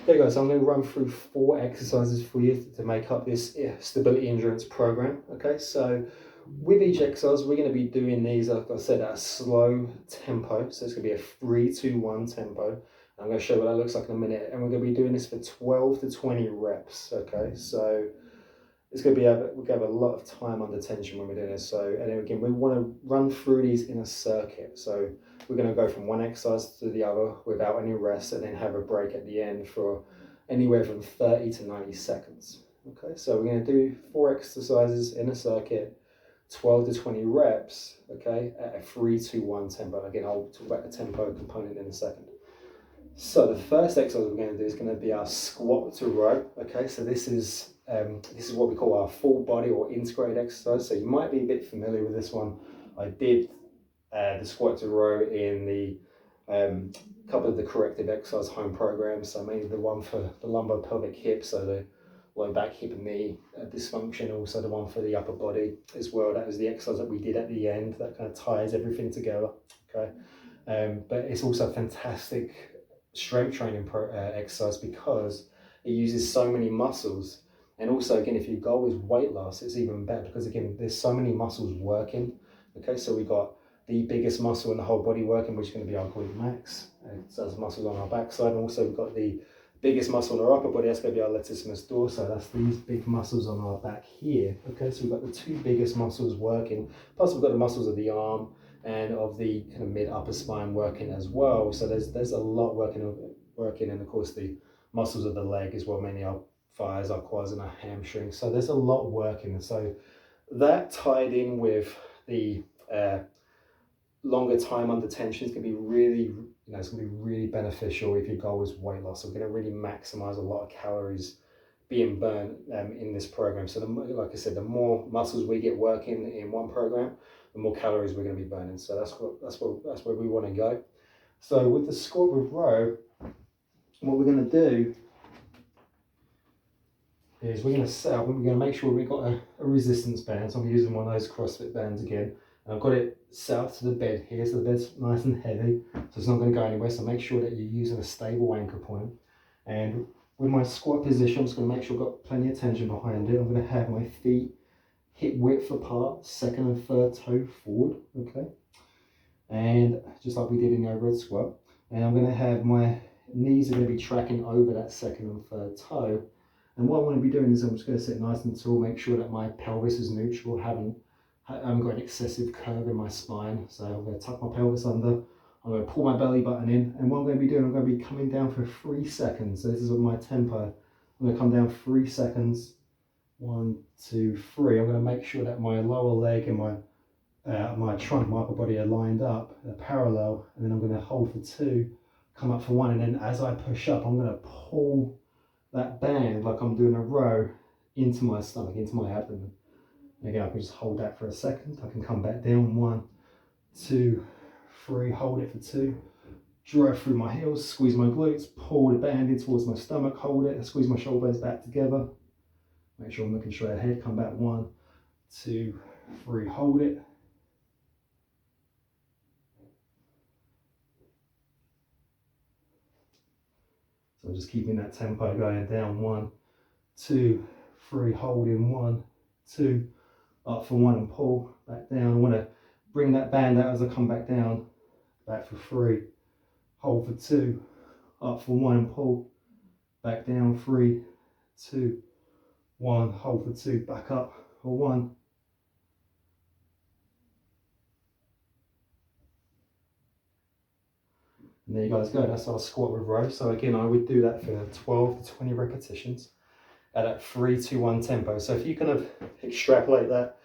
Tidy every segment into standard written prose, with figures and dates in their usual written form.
Okay guys, so I'm going to run through 4 exercises for you to make up this stability endurance program. Okay, so with each exercise, we're going to be doing these, like I said, at a slow tempo. So it's going to be a 3-2-1 tempo. I'm going to show you what that looks like in a minute. And we're going to be doing this for 12 to 20 reps. Okay, so it's going to be, we're going to have a lot of time under tension when we're doing this. So, and then again, we want to run through these in a circuit. So we're going to go from one exercise to the other without any rest, and then have a break at the end for anywhere from 30 to 90 seconds. Okay, so we're going to do 4 exercises in a circuit, 12 to 20 reps, okay, at a 3-2-1 tempo. Again, I'll talk about the tempo component in a second. So the first exercise we're going to do is going to be our squat to row. Okay, so this is what we call our full body or integrated exercise. So you might be a bit familiar with this one. I did the squat to row in the couple of the corrective exercise home programs. So mainly the one for the lumbar pelvic hip, so the low back, hip and knee dysfunction. Also the one for the upper body as well. That was the exercise that we did at the end. That kind of ties everything together. Okay, but it's also fantastic strength training exercise because it uses so many muscles. And also, again, if your goal is weight loss, it's even better because, again, there's so many muscles working. Okay, so we got the biggest muscle in the whole body working, which is going to be our glute max. So there's muscles on our backside. And also, we've got the biggest muscle in our upper body. That's going to be our latissimus dorsi. That's these big muscles on our back here. Okay, so we've got the 2 biggest muscles working. Plus, we've got the muscles of the arm and of the kind of mid upper spine working as well. So there's a lot working, and of course the muscles of the leg as well, mainly our thighs, our quads and our hamstrings. So there's a lot working. So that tied in with the longer time under tension is going to be really, it's going to be really beneficial if your goal is weight loss. So we're going to really maximize a lot of calories being burned in this program. So like I said, the more muscles we get working in one program, the more calories we're going to be burning. So that's where we want to go. So with the squat with row, what we're going to do is we're going to set up, we're going to make sure we've got a resistance band. So I'm using one of those CrossFit bands again. And I've got it set up to the bed here, so the bed's nice and heavy, so it's not going to go anywhere. So make sure that you're using a stable anchor point. And with my squat position, I'm just going to make sure I've got plenty of tension behind it. I'm going to have my feet hip width apart, second and third toe forward, okay? And just like we did in the overhead squat. And I'm going to have my knees are going to be tracking over that second and third toe. And what I want to be doing is I'm just going to sit nice and tall, make sure that my pelvis is neutral, I haven't got an excessive curve in my spine. So I'm going to tuck my pelvis under, I'm going to pull my belly button in, and what I'm going to be doing, I'm going to be coming down for 3 seconds. So this is my tempo. I'm going to come down 3 seconds. 1, 2, 3. I'm going to make sure that my lower leg and my trunk, my upper body are lined up, they're parallel, and then I'm going to hold for 2, come up for 1, and then as I push up, I'm going to pull that band like I'm doing a row into my stomach, into my abdomen. And again, I can just hold that for a second. I can come back down, 1, 2, 3, hold it for 2, drive through my heels, squeeze my glutes, pull the band in towards my stomach, hold it, squeeze my shoulder blades back together. Make sure I'm looking straight ahead, come back 1, 2, 3, hold it. So I'm just keeping that tempo going down, 1, 2, 3, hold in, 1, 2, up for 1 and pull, back down. I want to bring that band out as I come back down, back for 3, hold for 2, up for 1 and pull, back down, 3, 2, 1, hold for 2, back up for 1. And there you guys go, that's our squat with row. So again, I would do that for 12 to 20 repetitions at a 3-2-1 tempo. So if you kind of extrapolate that,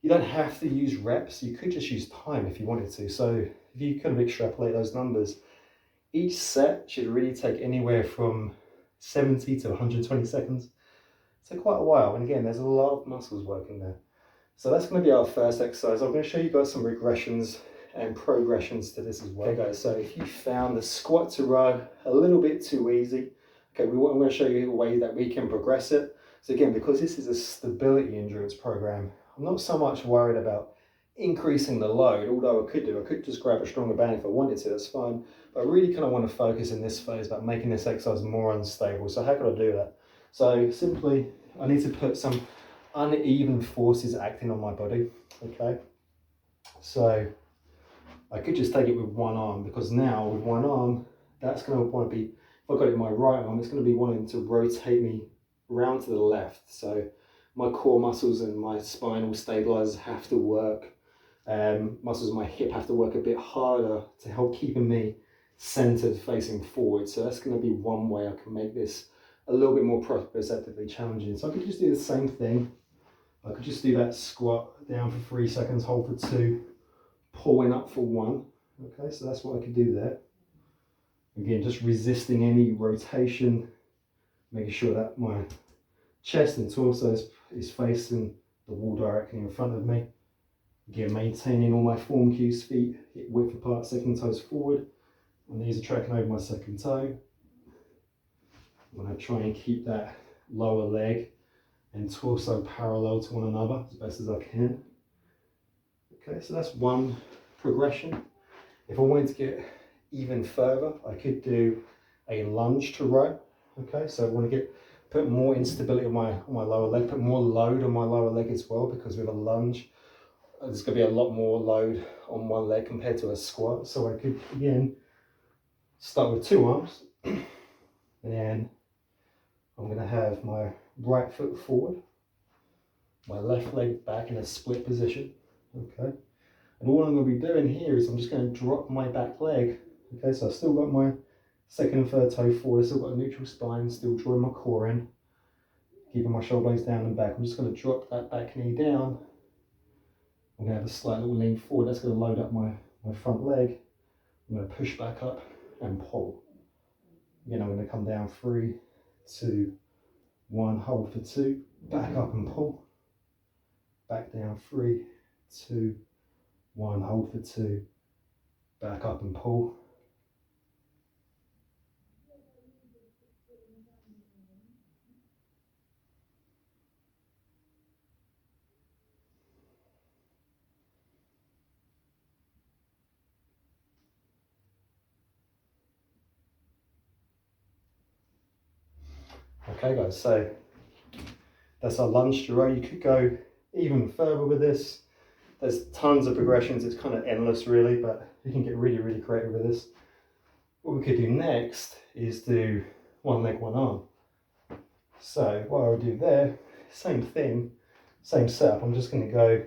you don't have to use reps, you could just use time if you wanted to. So if you kind of extrapolate those numbers, each set should really take anywhere from 70 to 120 seconds. So quite a while. And again, there's a lot of muscles working there. So that's going to be our first exercise. I'm going to show you guys some regressions and progressions to this as well. Okay guys, so if you found the squat to row a little bit too easy, okay, I'm going to show you a way that we can progress it. So again, because this is a stability endurance program, I'm not so much worried about increasing the load, although I could just grab a stronger band if I wanted to, that's fine. But I really kind of want to focus in this phase about making this exercise more unstable. So how can I do that? So simply, I need to put some uneven forces acting on my body, okay? So I could just take it with one arm, because now with one arm, that's going to want to be, if I got it in my right arm, it's going to be wanting to rotate me round to the left. So my core muscles and my spinal stabilizers have to work. Muscles in my hip have to work a bit harder to help keeping me centered facing forward. So that's going to be one way I can make this a little bit more proprioceptively challenging. So I could just do the same thing. I could just do that squat down for 3 seconds, hold for 2, pulling up for 1. Okay, so that's what I could do there. Again, just resisting any rotation, making sure that my chest and torso is facing the wall directly in front of me. Again, maintaining all my form cues, feet hip width apart, second toes forward. And these are tracking over my second toe. I'm going to try and keep that lower leg and torso parallel to one another as best as I can. Okay, so that's one progression. If I wanted to get even further, I could do a lunge to run. Okay, so I want to put more instability on my lower leg, put more load on my lower leg as well, because with a lunge, there's going to be a lot more load on one leg compared to a squat. So I could, again, start with 2 arms, and then I'm going to have my right foot forward, my left leg back in a split position. Okay, and all I'm going to be doing here is I'm just going to drop my back leg. Okay, so I've still got my second and third toe forward, I've still got a neutral spine, still drawing my core in, keeping my shoulder blades down and back. I'm just going to drop that back knee down. I'm going to have a slight little lean forward. That's going to load up my front leg. I'm going to push back up and pull. Again, I'm going to come down 3, 2, 1, hold for 2, back up and pull. Back down 3, 2, 1, hold for 2, back up and pull. Okay guys, so that's our lunge to row. You could go even further with this. There's tons of progressions, it's kind of endless really, but you can get really, really creative with this. What we could do next is do one leg, one arm. So what I would do there, same thing, same setup. I'm just going to go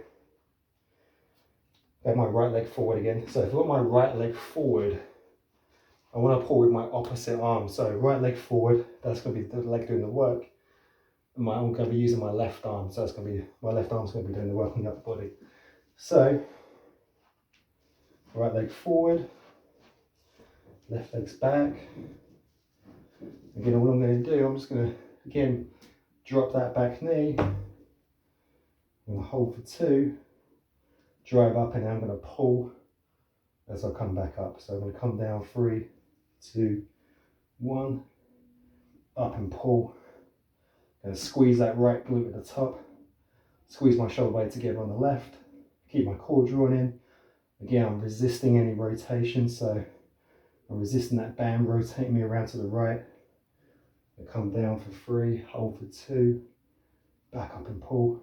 my right leg forward again. So if I've got my right leg forward, I want to pull with my opposite arm. So right leg forward, that's going to be the leg doing the work. And I'm going to be using my left arm. So that's going to be, my left arm's going to be doing the work on the upper body. So right leg forward, left leg's back. Again, all I'm going to do, I'm just going to, again, drop that back knee. I'm going to hold for 2, drive up, and then I'm going to pull as I come back up. So I'm going to come down 3, 2, 1, up and pull. Going to squeeze that right glute at the top, squeeze my shoulder blade together on the left, keep my core drawn in. Again, I'm resisting any rotation, so I'm resisting that band rotating me around to the right. I come down for 3, hold for 2, back up and pull.